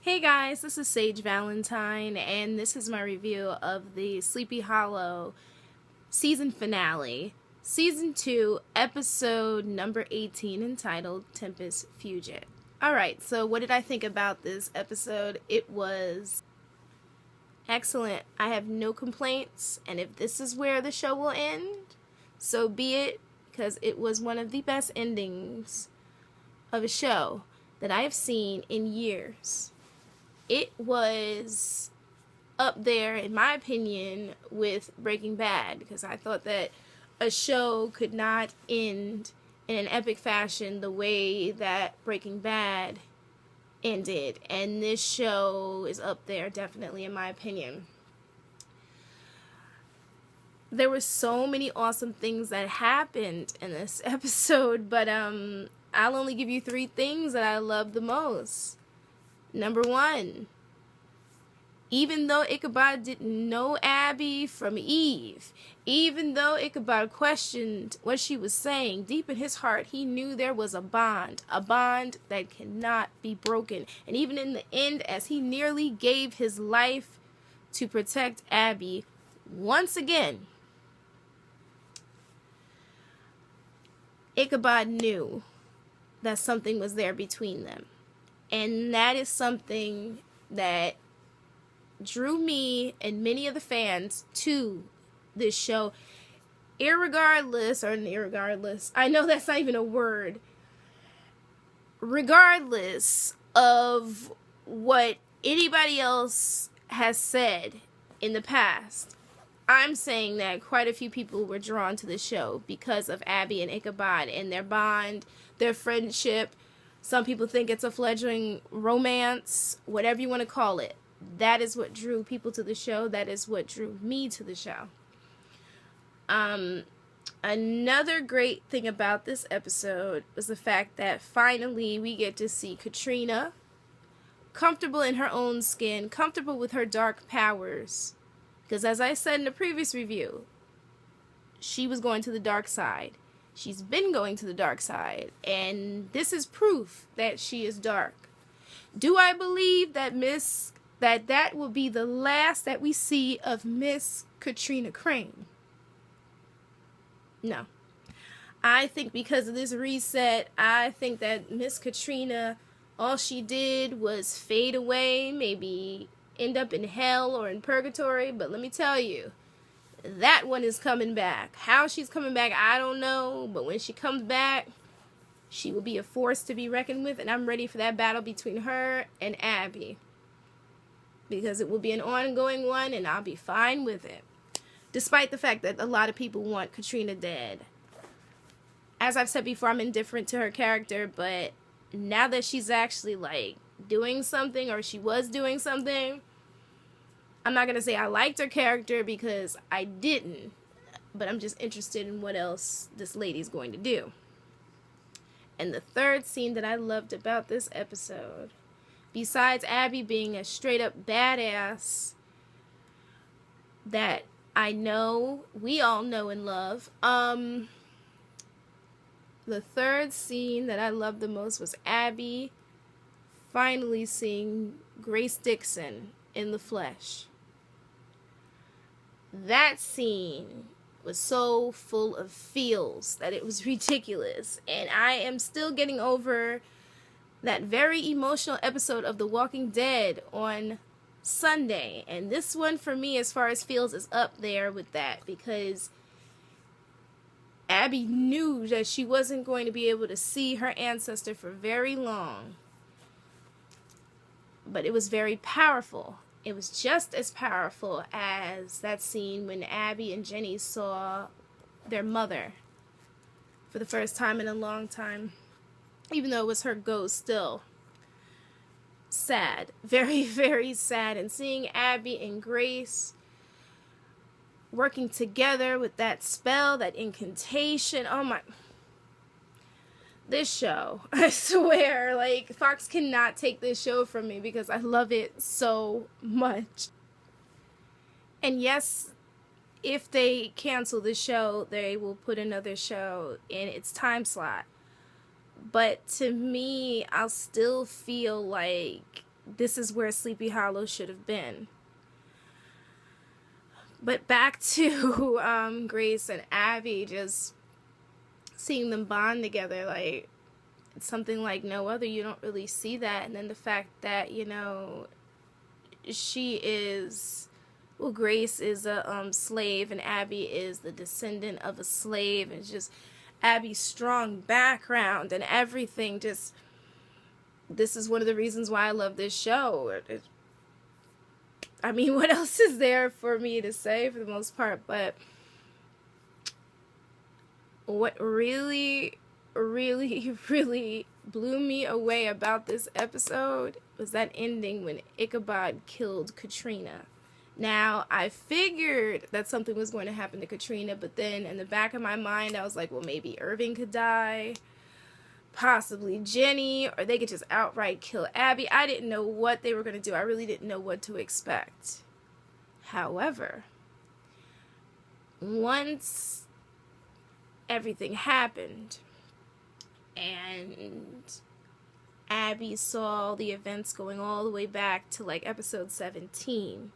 Hey guys, this is Sage Valentine, and this is my review of the Sleepyhollow season finale, season 2, episode number 18, entitled Tempus, Fugit. Alright, so what did I think about this episode? It was excellent. I have no complaints, and if this is where the show will end, so be it, because it was one of the best endings of a show that I have seen in years. It was up there, in my opinion, with Breaking Bad, because I thought that a show could not end in an epic fashion the way that Breaking Bad ended, and this show is up there, definitely, in my opinion. There were so many awesome things that happened in this episode, but I'll only give you 3 things that I loved the most. Number 1, even though Ichabod didn't know Abby from Eve, even though Ichabod questioned what she was saying, deep in his heart he knew there was a bond that cannot be broken. And even in the end, as he nearly gave his life to protect Abby, once again, Ichabod knew that something was there between them. And that is something that drew me and many of the fans to this show, irregardless, I know that's not even a word, regardless of what anybody else has said in the past. I'm saying that quite a few people were drawn to the show because of Abby and Ichabod and their bond, their friendship. Some people think it's a fledgling romance, whatever you want to call it. That is what drew people to the show. That is what drew me to the show. Another great thing about this episode was the fact that finally we get to see Katrina comfortable in her own skin, comfortable with her dark powers. Because as I said in the previous review, she was going to the dark side. She's been going to the dark side, and this is proof that she is dark. Do I believe that that will be the last that we see of Miss Katrina Crane? No. I think because of this reset, I think that Miss Katrina, all she did was fade away, maybe end up in hell or in purgatory, but let me tell you, that one is coming back. How she's coming back, I don't know, but when she comes back, she will be a force to be reckoned with, and I'm ready for that battle between her and Abby, because it will be an ongoing one, and I'll be fine with it, despite the fact that a lot of people want Katrina dead. As I've said before, I'm indifferent to her character, but now that she's actually, like, doing something, or she was doing something, I'm not going to say I liked her character because I didn't, but I'm just interested in what else this lady's going to do. And the third scene that I loved about this episode, besides Abby being a straight up badass that I know, we all know and love, the third scene that I loved the most was Abby finally seeing Grace Dixon in the flesh. That scene was so full of feels that it was ridiculous. And I am still getting over that very emotional episode of The Walking Dead on Sunday. And this one, for me, as far as feels, is up there with that. Because Abby knew that she wasn't going to be able to see her ancestor for very long. But it was very powerful. It was just as powerful as that scene when Abby and Jenny saw their mother for the first time in a long time. Even though it was her ghost, still sad. Very, very sad. And seeing Abby and Grace working together with that spell, that incantation, oh my... This show, I swear, like, Fox cannot take this show from me because I love it so much. And yes, if they cancel the show, they will put another show in its time slot. But to me, I'll still feel like this is where Sleepyhollow should have been. But back to Grace and Abby, just seeing them bond together, like, it's something like no other. You don't really see that. And then the fact that, you know, she is, well, Grace is a slave, and Abby is the descendant of a slave, and it's just Abby's strong background and everything. Just, this is one of the reasons why I love this show. I mean, what else is there for me to say for the most part? But what really, really, really blew me away about this episode was that ending when Ichabod killed Katrina. Now, I figured that something was going to happen to Katrina, but then in the back of my mind, I was like, well, maybe Irving could die, possibly Jenny, or they could just outright kill Abby. I didn't know what they were going to do. I really didn't know what to expect. However, once everything happened and Abby saw the events going all the way back to like episode 17,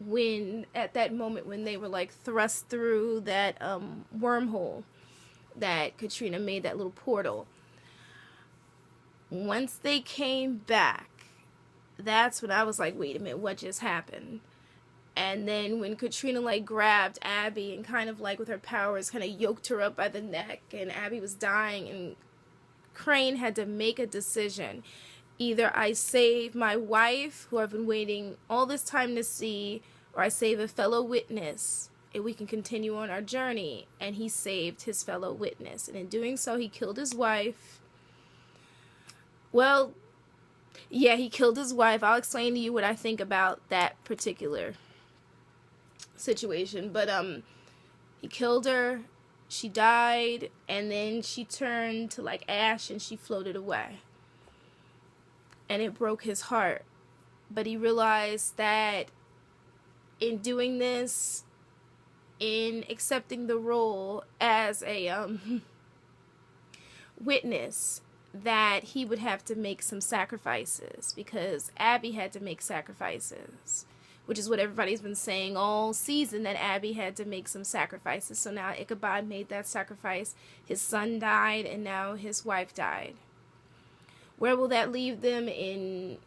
when at that moment when they were like thrust through that wormhole that Katrina made, that little portal, once they came back, that's when I was like, wait a minute, what just happened? And then when Katrina like grabbed Abby and kind of like with her powers kind of yoked her up by the neck, and Abby was dying, and Crane had to make a decision. Either I save my wife, who I've been waiting all this time to see, or I save a fellow witness, and we can continue on our journey. And he saved his fellow witness. And in doing so, he killed his wife. Well, yeah, he killed his wife. I'll explain to you what I think about that particular situation. But he killed her. She died. And then she turned to like ash and she floated away. And it broke his heart. But he realized that in doing this, in accepting the role as a witness, that he would have to make some sacrifices, because Abby had to make sacrifices, which is what everybody's been saying all season, that Abby had to make some sacrifices. So now Ichabod made that sacrifice. His son died, and now his wife died. Where will that leave them in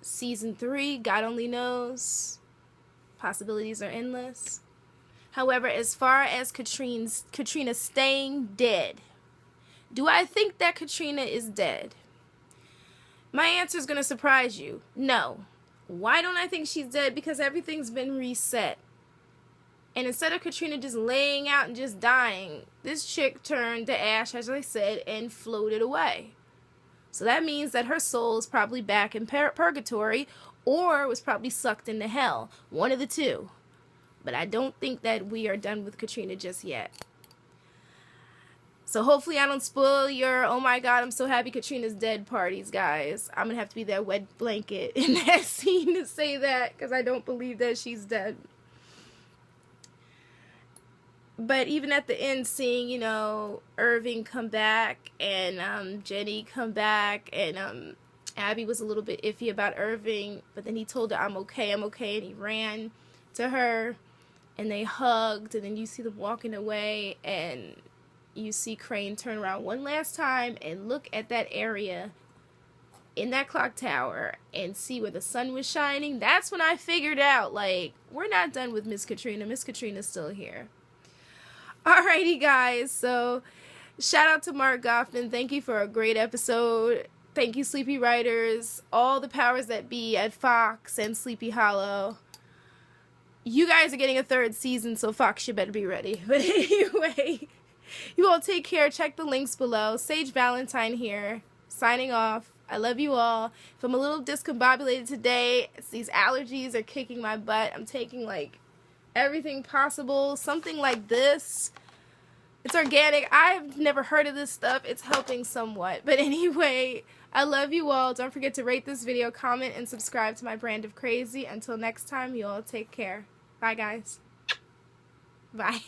season 3? God only knows. Possibilities are endless. However, as far as Katrina staying dead, do I think that Katrina is dead? My answer is going to surprise you. No. Why don't I think she's dead? Because everything's been reset. And instead of Katrina just laying out and just dying, this chick turned to ash, as I said, and floated away. So that means that her soul is probably back in purgatory, or was probably sucked into hell. One of the two. But I don't think that we are done with Katrina just yet. So hopefully I don't spoil your, oh my god, I'm so happy Katrina's dead parties, guys. I'm going to have to be that wet blanket in that scene to say that, because I don't believe that she's dead. But even at the end, seeing, you know, Irving come back and Jenny come back, and Abby was a little bit iffy about Irving, but then he told her, I'm okay, and he ran to her, and they hugged, and then you see them walking away, and you see Crane turn around one last time and look at that area in that clock tower and see where the sun was shining. That's when I figured out, like, we're not done with Miss Katrina. Miss Katrina's still here. Alrighty, guys, so shout out to Mark Goffman. Thank you for a great episode. Thank you, Sleepy Writers, all the powers that be at Fox and Sleepyhollow. You guys are getting a 3rd season, so Fox, you better be ready. But anyway, you all take care. Check the links below. Sage Valentine here, signing off. I love you all. If I'm a little discombobulated today, it's these allergies are kicking my butt. I'm taking, like, everything possible. Something like this. It's organic. I've never heard of this stuff. It's helping somewhat. But anyway, I love you all. Don't forget to rate this video, comment, and subscribe to my brand of crazy. Until next time, you all take care. Bye, guys. Bye.